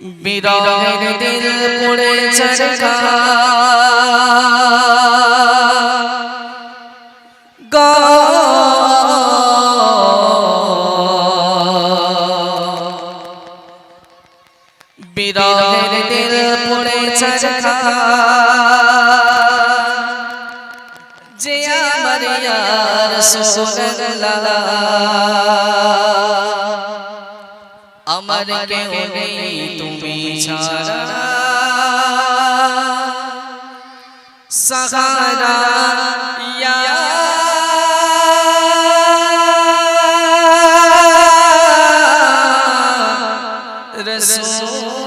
বিরহের দিল পড়ে চরকা গো বিরহের দিল পড়ে চরকা যে আমার ইয়া রাসূলুল্লাহ আমার কেউ নেই তুমি ছাড়া সাহারা ইয়া রাসূলুল্লাহ।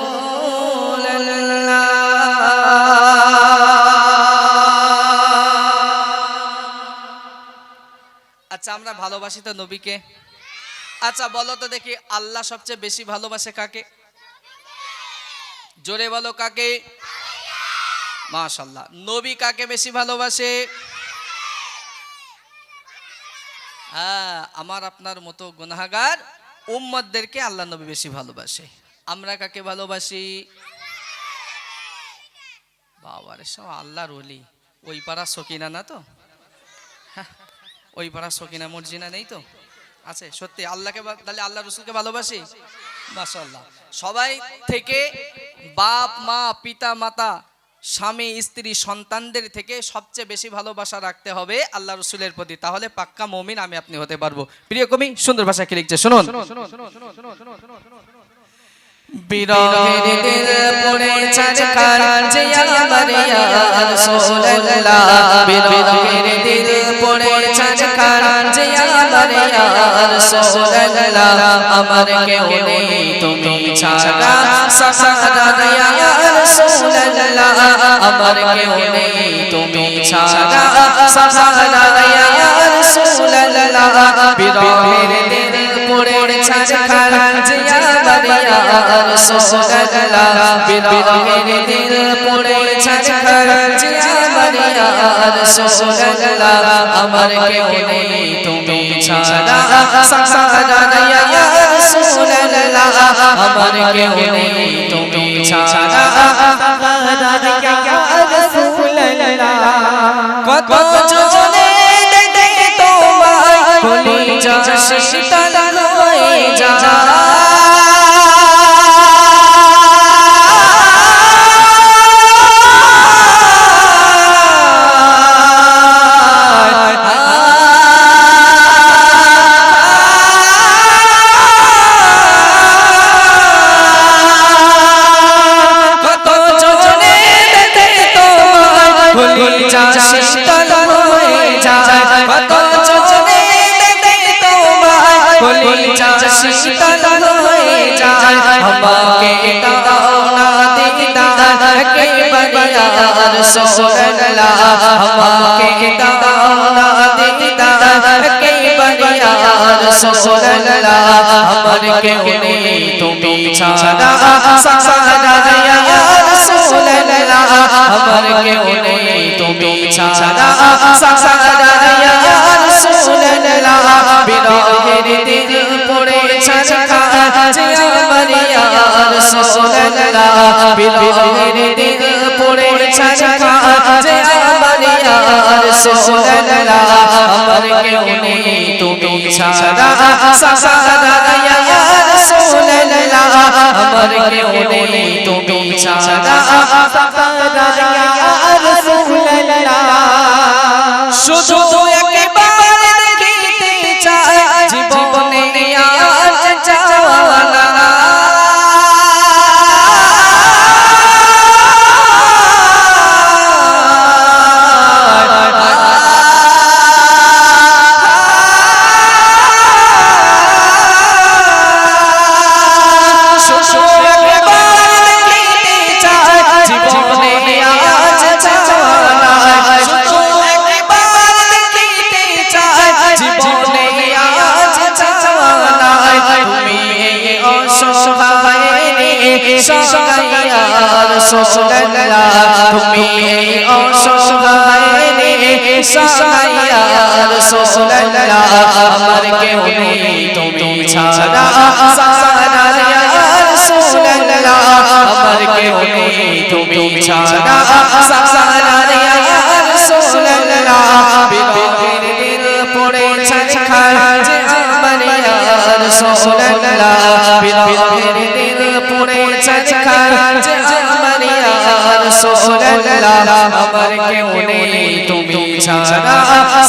আচ্ছা আমরা ভালোবাসি তো নবীকে। আচ্ছা বলো তো দেখি আল্লাহ সবচেয়ে বেশি ভালোবাসে কাকে? জোরে বলো কাকে? মাশাআল্লাহ। নবী কাকে বেশি ভালোবাসে? হ্যাঁ, আমার আপনার মতো গুনাহগার উম্মতদেরকে আল্লাহ নবী বেশি ভালোবাসে। আমরা কাকে ভালোবাসি? বাবারে সব আল্লাহর ওলি। ওই পাড়া সকিনা না তো? ওই পাড়া সকিনা মর্জিনা নেই তো? আছে সত্যি আল্লাহকে, তাহলে আল্লাহ রসুলকে ভালোবাসি। মাশাআল্লাহ। সবাই থেকে বাপ মা পিতা মাতা স্বামী স্ত্রী সন্তানদের থেকে সবচেয়ে বেশি ভালোবাসা রাখতে হবে আল্লাহ রসুলের প্রতি, তাহলে পাক্কা মুমিন আমি আপনি হতে পারবো। প্রিয় কবি সুন্দর ভাষায় কি লিখছে শুনুন। বিরহের দিল পড়ে চরকার যে আমার ইয়া রাসূলুল্লাহ বিরহের দিল পড়ে চরকার যে আমার ইয়া রাসূলুল্লাহ আমার কেউ নেই তুমি ছাড়া সাহারা ইয়া রাসূলুল্লাহ আমার কেউ নেই তুমি ছাড়া সাহারা ইয়া রাসূলুল্লাহ বিরহের দিল পড়ে চরকার যে আমার ইয়া রাসূলুল্লাহ বিরহের দিল পড়ে চরকার যে আমার ইয়া রাসূলুল্লাহ আমার কেউ নেই তুমি ছাড়া সাহারা ইয়া রাসূলুল্লাহ আমার কেউ নেই তুমি ছাড়া সাহারা ইয়া রাসূলুল্লাহ। কত জনে দেখে তোমায় কলিজা শীতল হয়ে যায় শীতল হয়ে যায় কত জনে দেখে তোমায় কলিজা শীতল হয়ে যায় আমাকে দাও না দিদার একেবারে ইয়া রাসূলুল্লাহ আমাকে দাও না দিদার একেবারে ইয়া রাসূলুল্লাহ আমার কেউ নেই তুমি ছাড়া সাহারা ইয়া রাসূলুল্লাহ আমার কেউ নেই তুমি ছাড়া সাহারা ইয়া রাসূলুল্লাহ বিরহের দিল পড়ে চরকার যে আমার ইয়া রাসূলুল্লাহ বিরহের দিল পড়ে চরকার যে আমার ইয়া রাসূলুল্লাহ আমার কেউ নেই তুমি ছাড়া সাহারা ইয়া রাসূলুল্লাহ আমার কেউ নেই তুমি ছাড়া সাহারা ইয়া রাসূলুল্লাহ। শুধু একবার দেখিতে চাই জীবনে আজ যাওয়ানা ইয়া রাসূলুল্লাহ তুমি অসহায় ইয়া রাসূলুল্লাহ আমার কেউ নেই তুমি ছাড়া সাহারা ইয়া রাসূলুল্লাহ তুমি ছাড়া সারা ইয়া রাসূলুল্লাহ বিরহের দিল পড়েছে খাজ আমার ইয়া রাসূলুল্লাহ বিরহের দিল পড়েছে খাজ আমার ইয়া রাসূলুল্লাহ আমার কেউ নেই তুমি ছাড়া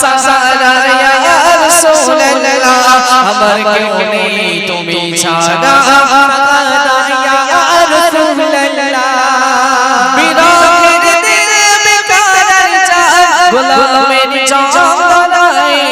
সারা ইয়া রাসূলুল্লাহ আমার কেউ নেই তুমি ছাড়া ইয়া রাসূলুল্লাহ বিরহের দিল বেকার চায় গোলামের যন্ত্রণায়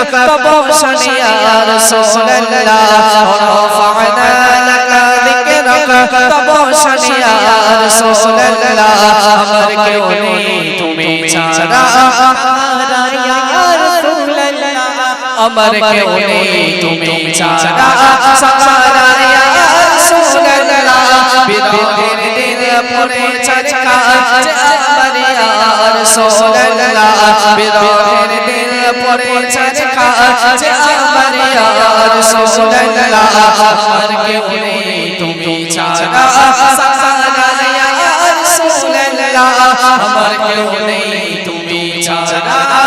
كبوشن يا رسول الله ورفعنا لك ذكرك كبوشن يا رسول الله আমার কেউ নেই তুমি ছাড়া ইয়া রাসূলুল্লাহ আমার কেউ নেই তুমি ছাড়া সারা ইয়া রাসূলুল্লাহ বিরহের দিল পড়েছে কাজ আমার ইয়া রাসূলুল্লাহ বিরহের দিল পড়েছে কাজ আমার ইয়া রাসূলুল্লাহ আমার কেউ নেই তুমি ছাড়া সারা ইয়া রাসূলুল্লাহ আমার কেউ নেই তুমি ছাড়া